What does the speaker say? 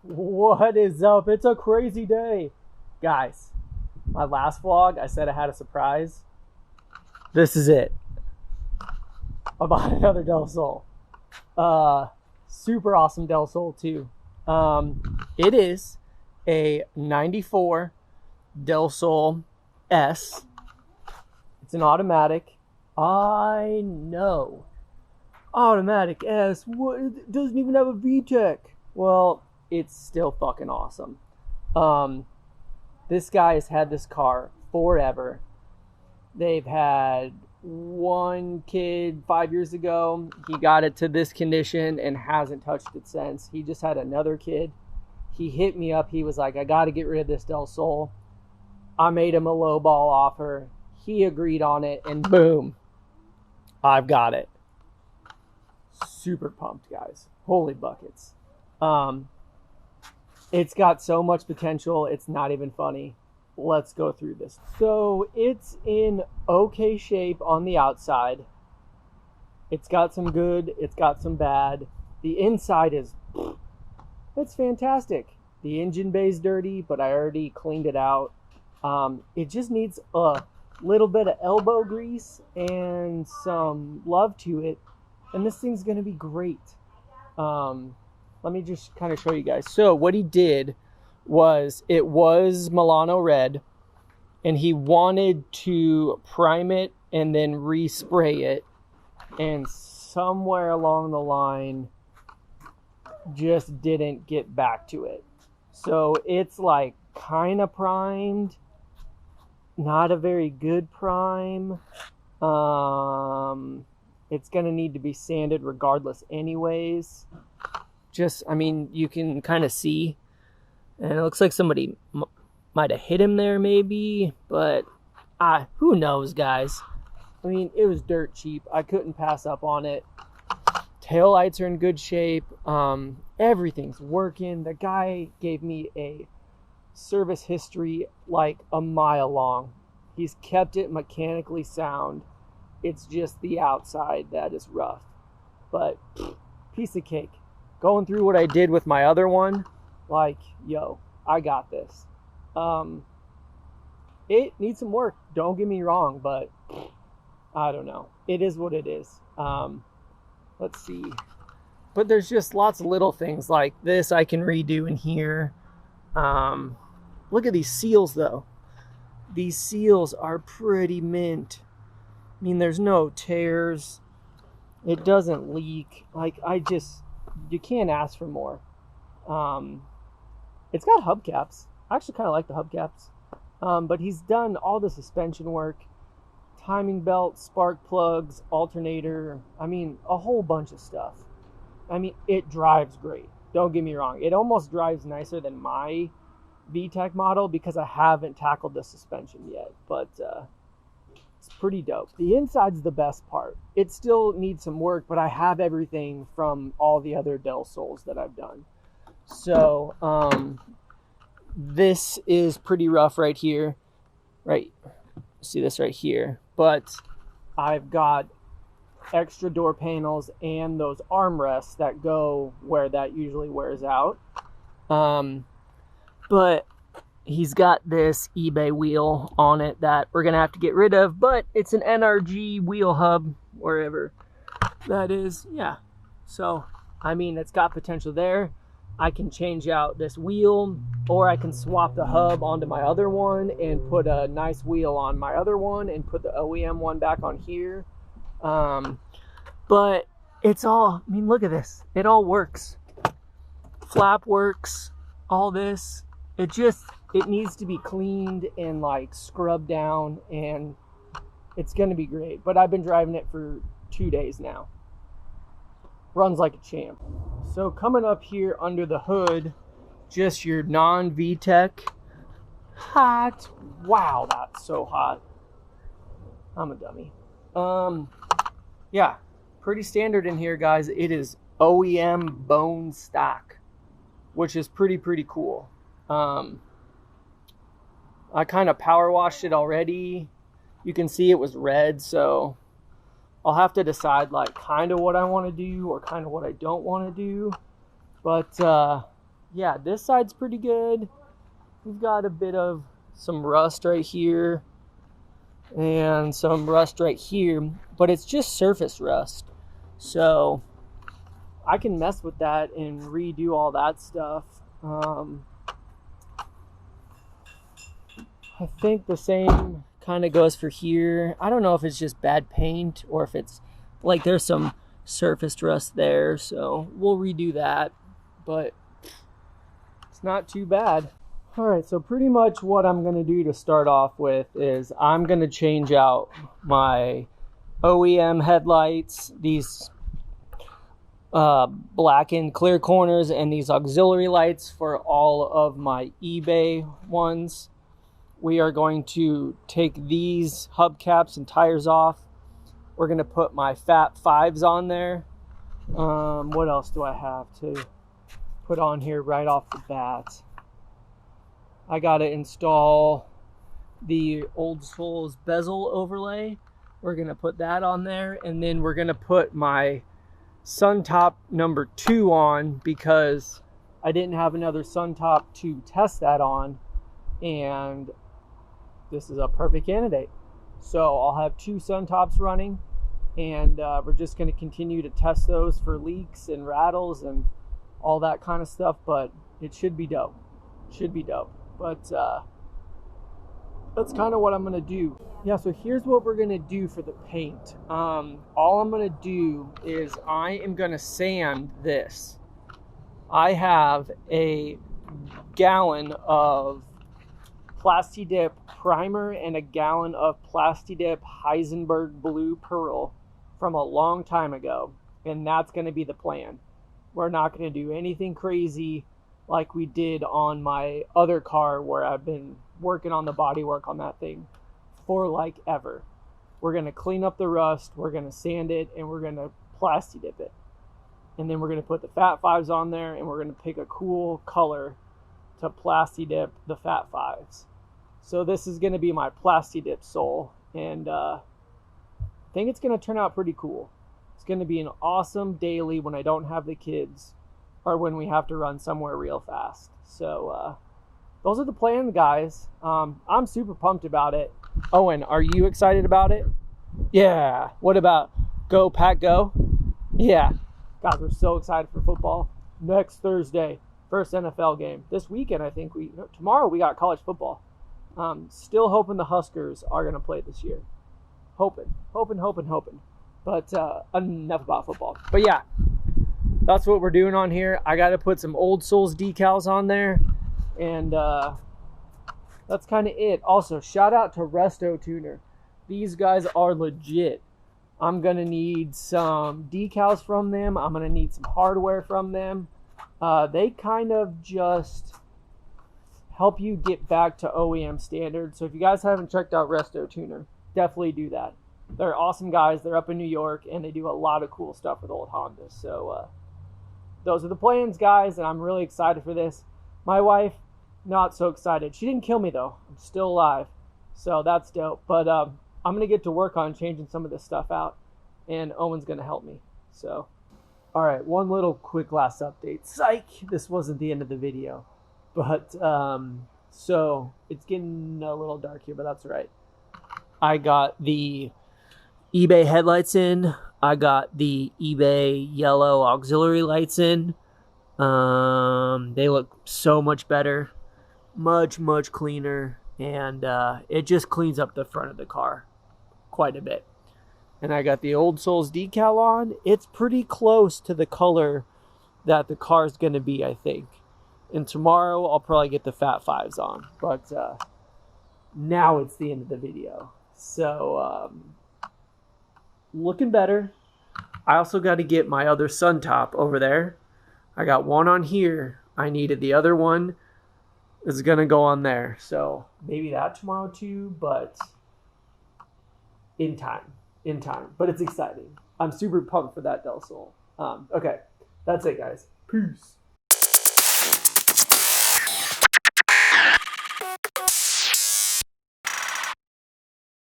What is up? It's a crazy day. Guys, my last vlog, I said I had a surprise. This is it. I bought another Del Sol. Super awesome Del Sol too. It is a 94 Del Sol S. It's an automatic. I know. Automatic S. What? It doesn't even have a VTEC. Well, it's still fucking awesome. This guy has had this car forever. They've had one kid 5 years ago. He got it to this condition and hasn't touched it since. He just had another kid. He hit me up. He was like, I got to get rid of this Del Sol. I made him a low ball offer. He agreed on it, and boom, I've got it. Super pumped, guys. Holy buckets. It's got so much potential, it's not even funny. Let's go through this. So it's in okay shape on the outside. It's got some good, it's got some bad. The inside is, it's fantastic. The engine bay's dirty, but I already cleaned it out. It just needs a little bit of elbow grease and some love to it, and this thing's gonna be great. Let me just kind of show you guys. So what he did was, it was Milano red, and he wanted to prime it and then respray it, and somewhere along the line just didn't get back to it. So it's like kind of primed, not a very good prime. It's gonna need to be sanded regardless anyways. Just, I mean, you can kind of see, and it looks like somebody might have hit him there maybe, but who knows, guys. I mean, it was dirt cheap. I couldn't pass up on it. Taillights are in good shape. Everything's working. The guy gave me a service history like a mile long. He's kept it mechanically sound. It's just the outside that is rough, but piece of cake. Going through what I did with my other one, like, yo, I got this. It needs some work, don't get me wrong, but I don't know. It is what it is. Let's see. But there's just lots of little things like this I can redo in here. Look at these seals, though. These seals are pretty mint. I mean, there's no tears. It doesn't leak. Like, you can't ask for more. It's got hubcaps. I actually kind of like the hubcaps. But he's done all the suspension work, timing belt, spark plugs, alternator. I mean, a whole bunch of stuff. I mean, it drives great. Don't get me wrong. It almost drives nicer than my VTEC model because I haven't tackled the suspension yet. But it's pretty dope. The inside's the best part. It still needs some work, but I have everything from all the other Del Sols that I've done. So this is pretty rough right here. Right, see this right here. But I've got extra door panels and those armrests that go where that usually wears out. But he's got this eBay wheel on it that we're gonna have to get rid of, but it's an NRG wheel hub, wherever that is. Yeah, so I mean, it's got potential there. I can change out this wheel, or I can swap the hub onto my other one and put a nice wheel on my other one and put the OEM one back on here. But it's all, I mean, look at this. It all works. Flap works, all this. It needs to be cleaned and like scrubbed down, and it's gonna be great. But I've been driving it for 2 days now. Runs like a champ. So coming up here under the hood, just your non-VTEC. Hot. Wow, that's so hot. I'm a dummy. Yeah, pretty standard in here, guys. It is OEM bone stock, which is pretty cool. I kind of power washed it already. You can see it was red, so I'll have to decide like kind of what I want to do or kind of what I don't want to do. But yeah, this side's pretty good. We've got a bit of some rust right here and some rust right here, but it's just surface rust. So I can mess with that and redo all that stuff. I think the same kind of goes for here. I don't know if it's just bad paint or if it's like there's some surface rust there, so we'll redo that, but it's not too bad. All right, so pretty much what I'm going to do to start off with is I'm going to change out my OEM headlights, these black and clear corners, and these auxiliary lights for all of my eBay ones. We are going to take these hubcaps and tires off. We're going to put my Fat 5s on there. What else do I have to put on here right off the bat? I got to install the OldSols bezel overlay. We're going to put that on there. And then we're going to put my Suntop number 2 on because I didn't have another Suntop to test that on. And this is a perfect candidate. So I'll have 2 Suntops running. And we're just going to continue to test those for leaks and rattles and all that kind of stuff. But it should be dope. Should be dope. But that's kind of what I'm going to do. Yeah, so here's what we're going to do for the paint. All I'm going to do is I am going to sand this. I have a gallon of Plastidip primer and a gallon of Plastidip Heisenberg Blue Pearl from a long time ago. And that's going to be the plan. We're not going to do anything crazy like we did on my other car where I've been working on the bodywork on that thing for like ever. We're going to clean up the rust, we're going to sand it, and we're going to Plastidip it. And then we're going to put the Fat 5s on there, and we're going to pick a cool color to Plastidip the Fat 5s. So this is going to be my Plastidip sole, and I think it's going to turn out pretty cool. It's going to be an awesome daily when I don't have the kids, or when we have to run somewhere real fast. So those are the plans, guys. I'm super pumped about it. Owen, are you excited about it? Yeah. What about Go Pack Go? Yeah. Guys, we're so excited for football. Next Thursday, first NFL game. This weekend, I think tomorrow we got college football. Still hoping the Huskers are going to play this year. Hoping. But enough about football. But yeah. That's what we're doing on here. I got to put some OldSols decals on there. And that's kind of it. Also, shout out to Resto Tuner. These guys are legit. I'm going to need some decals from them. I'm going to need some hardware from them. They kind of just help you get back to OEM standards. So if you guys haven't checked out Resto Tuner, definitely do that. They're awesome guys. They're up in New York, and they do a lot of cool stuff with old Hondas. So, those are the plans, guys, and I'm really excited for this. My wife, not so excited. She didn't kill me, though. I'm still alive, so that's dope. But I'm going to get to work on changing some of this stuff out, and Owen's going to help me. So, all right, one little quick last update. Psych! This wasn't the end of the video. But, so, it's getting a little dark here, but that's all right. I got the eBay headlights in. I got the eBay yellow auxiliary lights in. They look so much better. Much cleaner. And it just cleans up the front of the car quite a bit. And I got the OldSols decal on. It's pretty close to the color that the car is going to be, I think. And tomorrow I'll probably get the Fat 5s on. But now it's the end of the video. So, looking better. I also got to get my other Suntop over there. I got one on here. I needed the other one. Is going to go on there. So, maybe that tomorrow too, but in time. But it's exciting. I'm super pumped for that Del Sol. Okay, that's it, guys. Peace.